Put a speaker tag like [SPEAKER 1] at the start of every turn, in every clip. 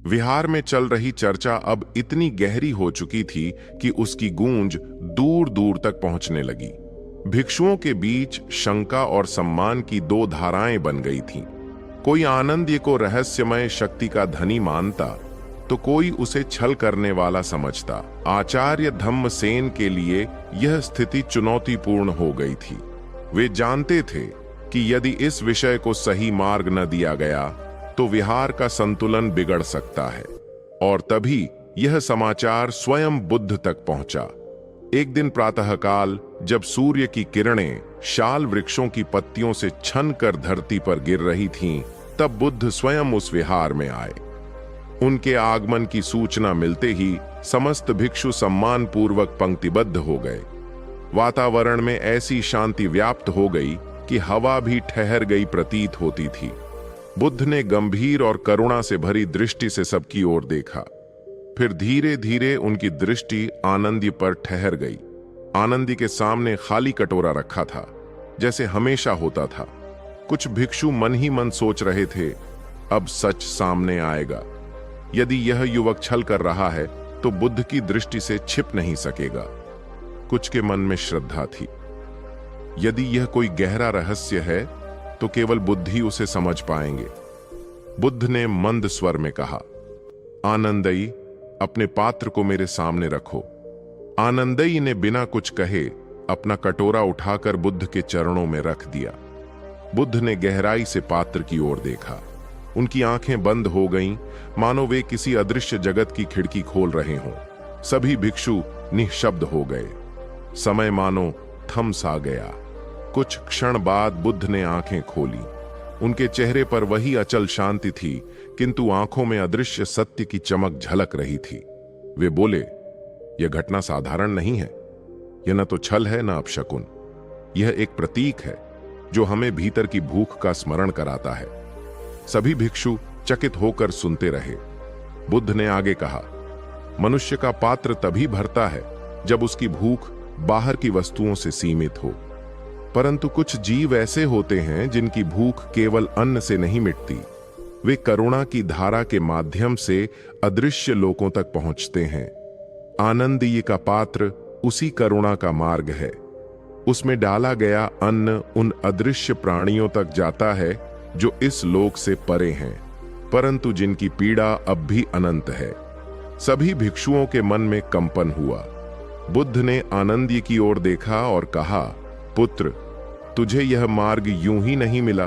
[SPEAKER 1] विहार में चल रही चर्चा अब इतनी गहरी हो चुकी थी कि उसकी गूंज दूर दूर तक पहुंचने लगी। भिक्षुओं के बीच शंका और सम्मान की दो धाराएं बन गई थीं। कोई आनंद को रहस्यमय शक्ति का धनी मानता, तो कोई उसे छल करने वाला समझता। आचार्य धम्मसेन के लिए यह स्थिति चुनौतीपूर्ण हो गई थी। वे जानते थे कि यदि इस विषय को सही मार्ग न दिया गया तो विहार का संतुलन बिगड़ सकता है। और तभी यह समाचार स्वयं बुद्ध तक पहुंचा। एक दिन प्रातःकाल जब सूर्य की किरणें शाल वृक्षों की पत्तियों से छन कर धरती पर गिर रही थीं, तब बुद्ध स्वयं उस विहार में आए। उनके आगमन की सूचना मिलते ही समस्त भिक्षु सम्मान पूर्वक पंक्तिबद्ध हो गए। वातावरण में ऐसी शांति व्याप्त हो गई कि हवा भी ठहर गई प्रतीत होती थी। बुद्ध ने गंभीर और करुणा से भरी दृष्टि से सबकी ओर देखा। फिर धीरे धीरे उनकी दृष्टि आनंदी पर ठहर गई। आनंदी के सामने खाली कटोरा रखा था, जैसे हमेशा होता था। कुछ भिक्षु मन ही मन सोच रहे थे, अब सच सामने आएगा। यदि यह युवक छल कर रहा है तो बुद्ध की दृष्टि से छिप नहीं सकेगा। कुछ के मन में श्रद्धा थी, यदि यह कोई गहरा रहस्य है तो केवल बुद्ध ही उसे समझ पाएंगे। बुद्ध ने मंद स्वर में कहा, आनंदई, अपने पात्र को मेरे सामने रखो। आनंदई ने बिना कुछ कहे अपना कटोरा उठाकर बुद्ध के चरणों में रख दिया। बुद्ध ने गहराई से पात्र की ओर देखा। उनकी आंखें बंद हो गईं, मानो वे किसी अदृश्य जगत की खिड़की खोल रहे हों। सभी भिक्षु निःशब्द हो गए। समय मानो थम सा गया। कुछ क्षण बाद बुद्ध ने आंखें खोली। उनके चेहरे पर वही अचल शांति थी, किंतु आंखों में अदृश्य सत्य की चमक झलक रही थी। वे बोले, यह घटना साधारण नहीं है। यह न तो छल है, न अपशकुन। यह एक प्रतीक है जो हमें भीतर की भूख का स्मरण कराता है। सभी भिक्षु चकित होकर सुनते रहे। बुद्ध ने आगे कहा, मनुष्य का पात्र तभी भरता है जब उसकी भूख बाहर की वस्तुओं से सीमित हो। परंतु कुछ जीव ऐसे होते हैं जिनकी भूख केवल अन्न से नहीं मिटती। वे करुणा की धारा के माध्यम से अदृश्य लोकों तक पहुंचते हैं। आनंद का पात्र उसी करुणा का मार्ग है। उसमें डाला गया अन्न उन अदृश्य प्राणियों तक जाता है जो इस लोक से परे हैं, परंतु जिनकी पीड़ा अब भी अनंत है। सभी भिक्षुओं के मन में कंपन हुआ। बुद्ध ने आनंद की ओर देखा और कहा, पुत्र, तुझे यह मार्ग यूं ही नहीं मिला।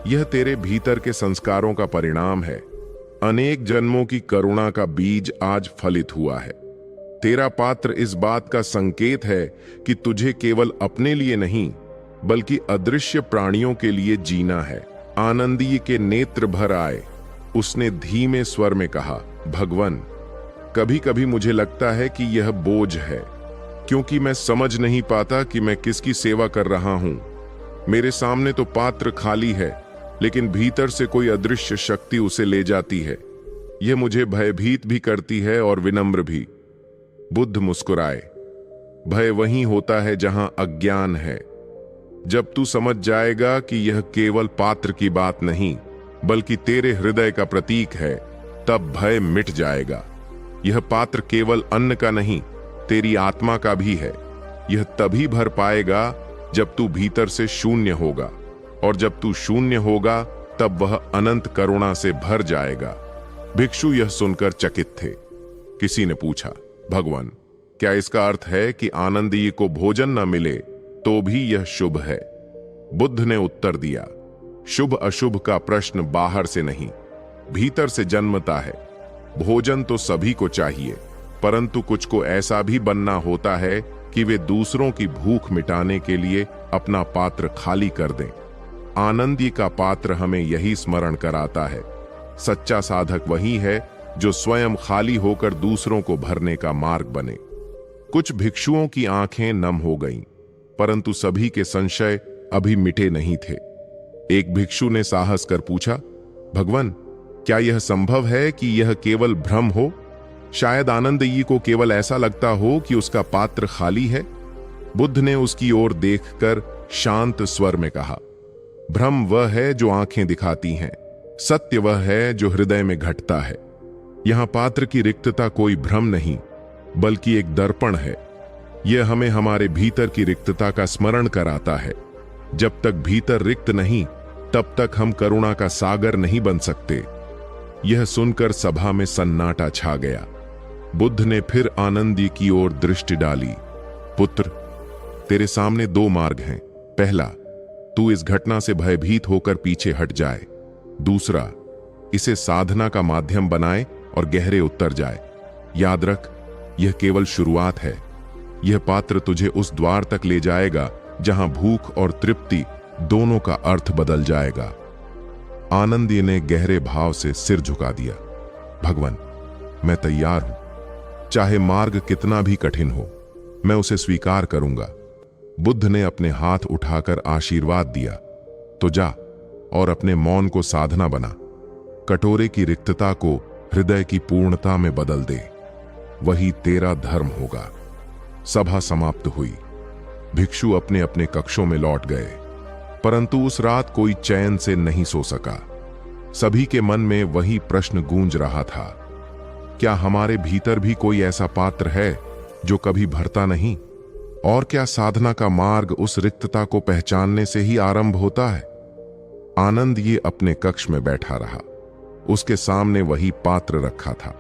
[SPEAKER 1] यह तेरे भीतर के संस्कारों का परिणाम है। अनेक जन्मों की करुणा का बीज आज फलित हुआ है। तेरा पात्र इस बात का संकेत है कि तुझे केवल अपने लिए नहीं, बल्कि अदृश्य प्राणियों के लिए जीना है। आनंदी के नेत्र भर आए। उसने धीमे स्वर में कहा, भगवन, कभी कभी मुझे लगता है कि यह बोझ है, क्योंकि मैं समझ नहीं पाता कि मैं किसकी सेवा कर रहा हूं। मेरे सामने तो पात्र खाली है, लेकिन भीतर से कोई अदृश्य शक्ति उसे ले जाती है। यह मुझे भयभीत भी करती है और विनम्र भी। बुद्ध मुस्कुराए। भय वहीं होता है जहां अज्ञान है। जब तू समझ जाएगा कि यह केवल पात्र की बात नहीं, बल्कि तेरे हृदय का प्रतीक है, तब भय मिट जाएगा। यह पात्र केवल अन्न का नहीं, तेरी आत्मा का भी है। यह तभी भर पाएगा जब तू भीतर से शून्य होगा, और जब तू शून्य होगा तब वह अनंत करुणा से भर जाएगा। भिक्षु यह सुनकर चकित थे। किसी ने पूछा, भगवान, क्या इसका अर्थ है कि आनंदी को भोजन न मिले तो भी यह शुभ है? बुद्ध ने उत्तर दिया, शुभ अशुभ का प्रश्न बाहर से नहीं, भीतर से जन्मता है। भोजन तो सभी को चाहिए, परंतु कुछ को ऐसा भी बनना होता है कि वे दूसरों की भूख मिटाने के लिए अपना पात्र खाली कर दें। आनंदी का पात्र हमें यही स्मरण कराता है। सच्चा साधक वही है जो स्वयं खाली होकर दूसरों को भरने का मार्ग बने। कुछ भिक्षुओं की आंखें नम हो गईं, परंतु सभी के संशय अभी मिटे नहीं थे। एक भिक्षु ने साहस कर पूछा, भगवान, क्या यह संभव है कि यह केवल भ्रम हो? शायद आनंदयी को केवल ऐसा लगता हो कि उसका पात्र खाली है। बुद्ध ने उसकी ओर देखकर शांत स्वर में कहा, भ्रम वह है जो आंखें दिखाती हैं, सत्य वह है जो हृदय में घटता है। यहां पात्र की रिक्तता कोई भ्रम नहीं, बल्कि एक दर्पण है। यह हमें हमारे भीतर की रिक्तता का स्मरण कराता है। जब तक भीतर रिक्त नहीं, तब तक हम करुणा का सागर नहीं बन सकते। यह सुनकर सभा में सन्नाटा छा गया। बुद्ध ने फिर आनंदी की ओर दृष्टि डाली। पुत्र, तेरे सामने दो मार्ग हैं। पहला, तू इस घटना से भयभीत होकर पीछे हट जाए। दूसरा, इसे साधना का माध्यम बनाए और गहरे उतर जाए। याद रख, यह केवल शुरुआत है। यह पात्र तुझे उस द्वार तक ले जाएगा जहां भूख और तृप्ति दोनों का अर्थ बदल जाएगा। आनंदी ने गहरे भाव से सिर झुका दिया। भगवान, मैं तैयार हूं। चाहे मार्ग कितना भी कठिन हो, मैं उसे स्वीकार करूंगा। बुद्ध ने अपने हाथ उठाकर आशीर्वाद दिया। तो जा और अपने मौन को साधना बना। कटोरे की रिक्तता को हृदय की पूर्णता में बदल दे। वही तेरा धर्म होगा। सभा समाप्त हुई। भिक्षु अपने अपने कक्षों में लौट गए, परंतु उस रात कोई चैन से नहीं सो सका। सभी के मन में वही प्रश्न गूंज रहा था, क्या हमारे भीतर भी कोई ऐसा पात्र है जो कभी भरता नहीं? और क्या साधना का मार्ग उस रिक्तता को पहचानने से ही आरंभ होता है? आनंद ये अपने कक्ष में बैठा रहा। उसके सामने वही पात्र रखा था,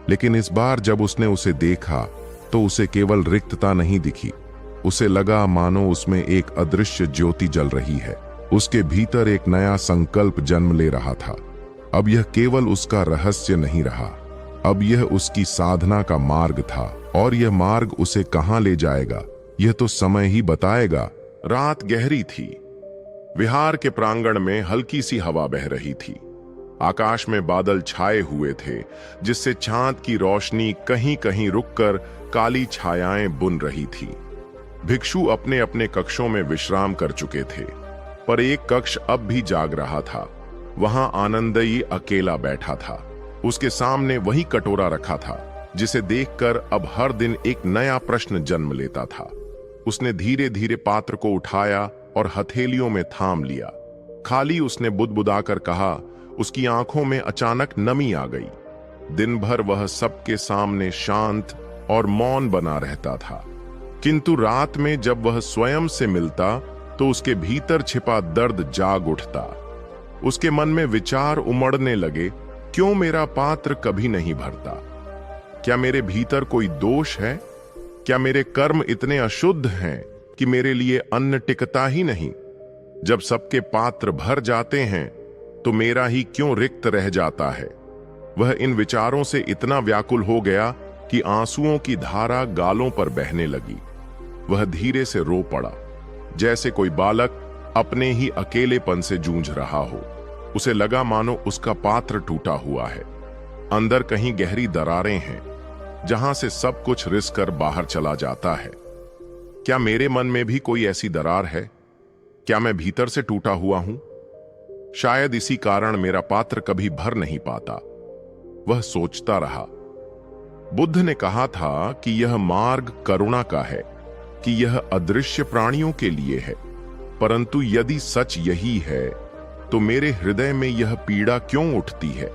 [SPEAKER 1] लेकिन इस बार जब उसने उसे देखा तो उसे केवल रिक्तता नहीं दिखी। उसे लगा मानो उसमें एक अदृश्य ज्योति जल रही है। उसके भीतर एक नया संकल्प जन्म ले रहा था। अब यह केवल उसका रहस्य नहीं रहा, अब यह उसकी साधना का मार्ग था। और यह मार्ग उसे कहां ले जाएगा, यह तो समय ही बताएगा। रात गहरी थी। विहार के प्रांगण में हल्की सी हवा बह रही थी। आकाश में बादल छाए हुए थे, जिससे चांद की रोशनी कहीं कहीं रुककर काली छायाएं बुन रही थी। भिक्षु अपने अपने कक्षों में विश्राम कर चुके थे, पर एक कक्ष अब भी जाग रहा था। वहां आनंदई अकेला बैठा था। उसके सामने वही कटोरा रखा था, जिसे देखकर अब हर दिन एक नया प्रश्न जन्म लेता था। उसने धीरे धीरे पात्र को उठाया और हथेलियों में थाम लिया। खाली उसने बुदबुदाकर कहा। उसकी आंखों में अचानक नमी आ गई। दिन भर वह सबके सामने शांत और मौन बना रहता था, किंतु रात में जब वह स्वयं से मिलता तो उसके भीतर छिपा दर्द जाग उठता। उसके मन में विचार उमड़ने लगे, क्यों मेरा पात्र कभी नहीं भरता? क्या मेरे भीतर कोई दोष है? क्या मेरे कर्म इतने अशुद्ध हैं कि मेरे लिए अन्न टिकता ही नहीं? जब सबके पात्र भर जाते हैं तो मेरा ही क्यों रिक्त रह जाता है? वह इन विचारों से इतना व्याकुल हो गया कि आंसुओं की धारा गालों पर बहने लगी। वह धीरे से रो पड़ा, जैसे कोई बालक अपने ही अकेलेपन से जूझ रहा हो। उसे लगा मानो उसका पात्र टूटा हुआ है। अंदर कहीं गहरी दरारें हैं, जहां से सब कुछ रिसकर बाहर चला जाता है। क्या मेरे मन में भी कोई ऐसी दरार है? क्या मैं भीतर से टूटा हुआ हूं? शायद इसी कारण मेरा पात्र कभी भर नहीं पाता। वह सोचता रहा। बुद्ध ने कहा था कि यह मार्ग करुणा का है, कि यह अदृश्य प्राणियों के लिए है। परंतु यदि सच यही है, तो मेरे हृदय में यह पीड़ा क्यों उठती है?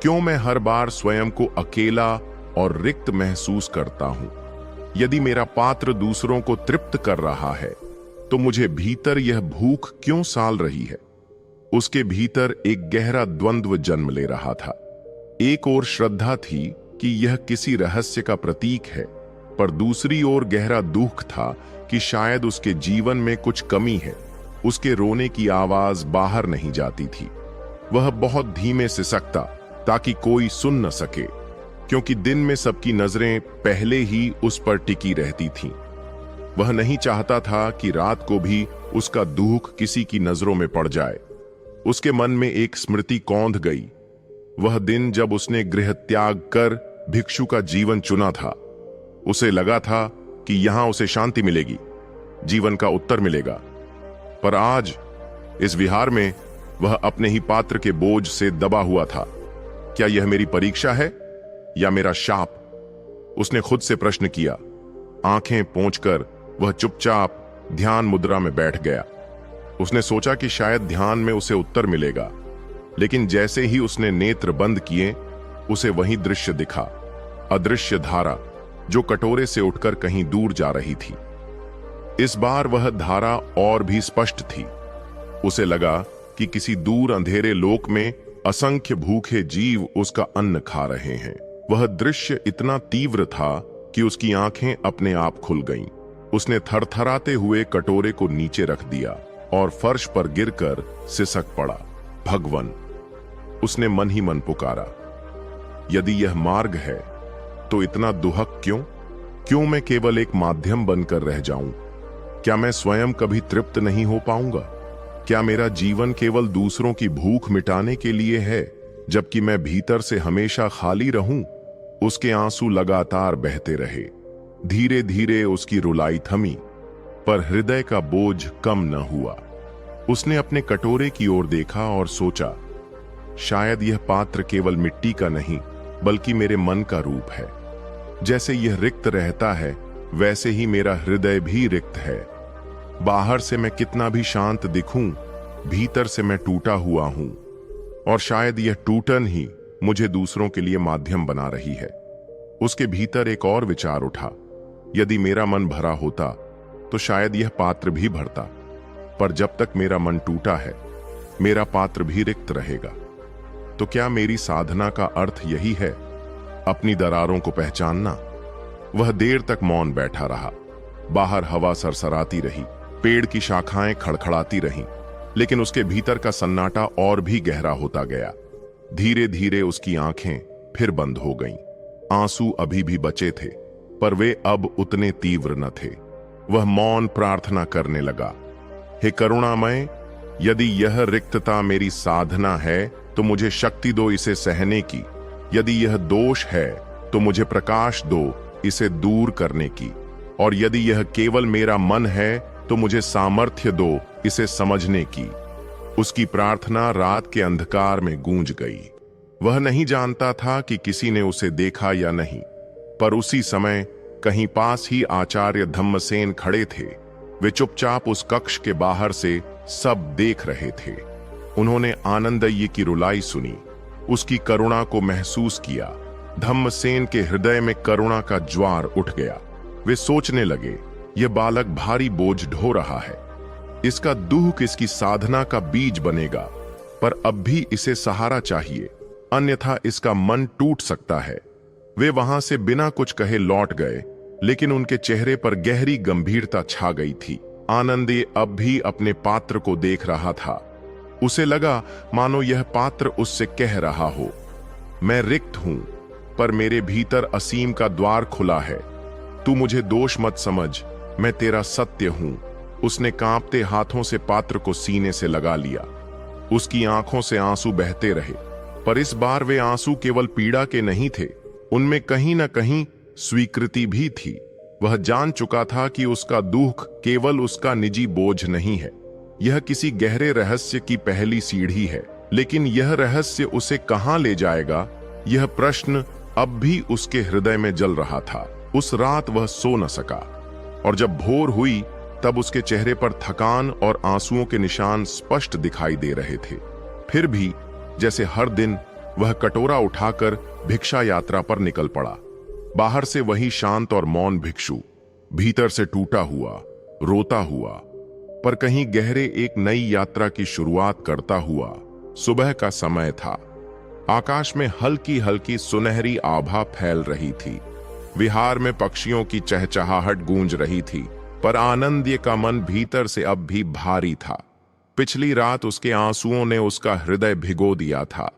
[SPEAKER 1] क्यों मैं हर बार स्वयं को अकेला और रिक्त महसूस करता हूं? यदि मेरा पात्र दूसरों को तृप्त कर रहा है, तो मुझे भीतर यह भूख क्यों साल रही है? उसके भीतर एक गहरा द्वंद्व जन्म ले रहा था। एक ओर श्रद्धा थी कि यह किसी रहस्य का प्रतीक है, पर दूसरी ओर गहरा दुख था कि शायद उसके जीवन में कुछ कमी है। उसके रोने की आवाज बाहर नहीं जाती थी। वह बहुत धीमे सिसकता ताकि कोई सुन न सके, क्योंकि दिन में सबकी नजरें पहले ही उस पर टिकी रहती थीं। वह नहीं चाहता था कि रात को भी उसका दुख किसी की नजरों में पड़ जाए। उसके मन में एक स्मृति कौंध गई। वह दिन जब उसने गृह त्याग कर भिक्षु का जीवन चुना था। उसे लगा था कि यहां उसे शांति मिलेगी, जीवन का उत्तर मिलेगा। पर आज इस विहार में वह अपने ही पात्र के बोझ से दबा हुआ था। क्या यह मेरी परीक्षा है या मेरा शाप? उसने खुद से प्रश्न किया। आंखें पोंछकर वह चुपचाप ध्यान मुद्रा में बैठ गया। उसने सोचा कि शायद ध्यान में उसे उत्तर मिलेगा, लेकिन जैसे ही उसने नेत्र बंद किए, उसे वही दृश्य दिखा, अदृश्य धारा जो कटोरे से उठकर कहीं दूर जा रही थी। इस बार वह धारा और भी स्पष्ट थी। उसे लगा कि किसी दूर अंधेरे लोक में असंख्य भूखे जीव उसका अन्न खा रहे हैं। वह दृश्य इतना तीव्र था कि उसकी आंखें अपने आप खुल गईं। उसने थरथराते हुए कटोरे को नीचे रख दिया और फर्श पर गिरकर सिसक पड़ा। भगवन, उसने मन ही मन पुकारा। यदि यह मार्ग है तो इतना दुहक क्यों? क्यों मैं केवल एक माध्यम बनकर रह जाऊं? क्या मैं स्वयं कभी तृप्त नहीं हो पाऊंगा? क्या मेरा जीवन केवल दूसरों की भूख मिटाने के लिए है, जबकि मैं भीतर से हमेशा खाली रहूं? उसके आंसू लगातार बहते रहे। धीरे धीरे उसकी रुलाई थमी, पर हृदय का बोझ कम न हुआ। उसने अपने कटोरे की ओर देखा और सोचा, शायद यह पात्र केवल मिट्टी का नहीं बल्कि मेरे मन का रूप है। जैसे यह रिक्त रहता है वैसे ही मेरा हृदय भी रिक्त है। बाहर से मैं कितना भी शांत दिखूं, भीतर से मैं टूटा हुआ हूं, और शायद यह टूटन ही मुझे दूसरों के लिए माध्यम बना रही है। उसके भीतर एक और विचार उठा, यदि मेरा मन भरा होता तो शायद यह पात्र भी भरता, पर जब तक मेरा मन टूटा है मेरा पात्र भी रिक्त रहेगा। तो क्या मेरी साधना का अर्थ यही है, अपनी दरारों को पहचानना? वह देर तक मौन बैठा रहा। बाहर हवा सरसराती रही, पेड़ की शाखाएं खड़खड़ाती रहीं, लेकिन उसके भीतर का सन्नाटा और भी गहरा होता गया। धीरे धीरे उसकी आंखें फिर बंद हो गईं। आंसू अभी भी बचे थे, पर वे अब उतने तीव्र न थे। वह मौन प्रार्थना करने लगा, हे करुणामय, यदि यह रिक्तता मेरी साधना है तो मुझे शक्ति दो इसे सहने की। यदि यह दोष है तो मुझे प्रकाश दो इसे दूर करने की, और यदि यह केवल मेरा मन है तो मुझे सामर्थ्य दो इसे समझने की। उसकी प्रार्थना रात के अंधकार में गूंज गई। वह नहीं जानता था कि किसी ने उसे देखा या नहीं, पर उसी समय कहीं पास ही आचार्य धम्मसेन खड़े थे। वे चुपचाप उस कक्ष के बाहर से सब देख रहे थे। उन्होंने आनंदय्य की रुलाई सुनी, उसकी करुणा को महसूस किया। धम्मसेन के हृदय में करुणा का ज्वार उठ गया। वे सोचने लगे, यह बालक भारी बोझ ढो रहा है, इसका दुख इसकी साधना का बीज बनेगा, पर अब भी इसे सहारा चाहिए, अन्यथा इसका मन टूट सकता है। वे वहां से बिना कुछ कहे लौट गए, लेकिन उनके चेहरे पर गहरी गंभीरता छा गई थी। आनंदी अब भी अपने पात्र को देख रहा था। उसे लगा मानो यह पात्र उससे कह रहा हो, मैं रिक्त हूं, पर मेरे भीतर असीम का द्वार खुला है। तू मुझे दोष मत समझ, मैं तेरा सत्य हूं। उसने कांपते हाथों से पात्र को सीने से लगा लिया। उसकी आंखों से आंसू बहते रहे, पर इस बार वे आंसू केवल पीड़ा के नहीं थे, उनमें कहीं न कहीं स्वीकृति भी थी। वह जान चुका था कि उसका दुख केवल उसका निजी बोझ नहीं है, यह किसी गहरे रहस्य की पहली सीढ़ी है। लेकिन यह रहस्य उसे कहां ले जाएगा, यह प्रश्न अब भी उसके हृदय में जल रहा था। उस रात वह सो न सका, और जब भोर हुई तब उसके चेहरे पर थकान और आंसुओं के निशान स्पष्ट दिखाई दे रहे थे। फिर भी जैसे हर दिन वह कटोरा उठाकर भिक्षा यात्रा पर निकल पड़ा। बाहर से वही शांत और मौन भिक्षु, भीतर से टूटा हुआ, रोता हुआ, पर कहीं गहरे एक नई यात्रा की शुरुआत करता हुआ। सुबह का समय था। आकाश में हल्की हल्की सुनहरी आभा फैल रही थी। विहार में पक्षियों की चहचहाहट गूंज रही थी, पर आनंदय का मन भीतर से अब भी भारी था। पिछली रात उसके आंसुओं ने उसका हृदय भिगो दिया था।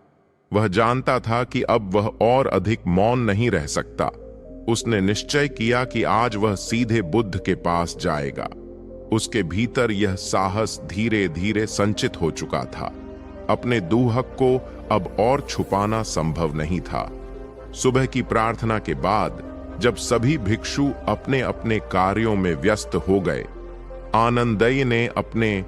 [SPEAKER 1] वह जानता था कि अब वह और अधिक मौन नहीं रह सकता। उसने निश्चय किया कि आज वह सीधे बुद्ध के पास जाएगा। उसके भीतर यह साहस धीरे धीरे संचित हो चुका था। अपने दुहक को अब और छुपाना संभव नहीं था। सुबह की प्रार्थना के बाद जब सभी भिक्षु अपने अपने कार्यों में व्यस्त हो गए, आनंदय्य ने अपने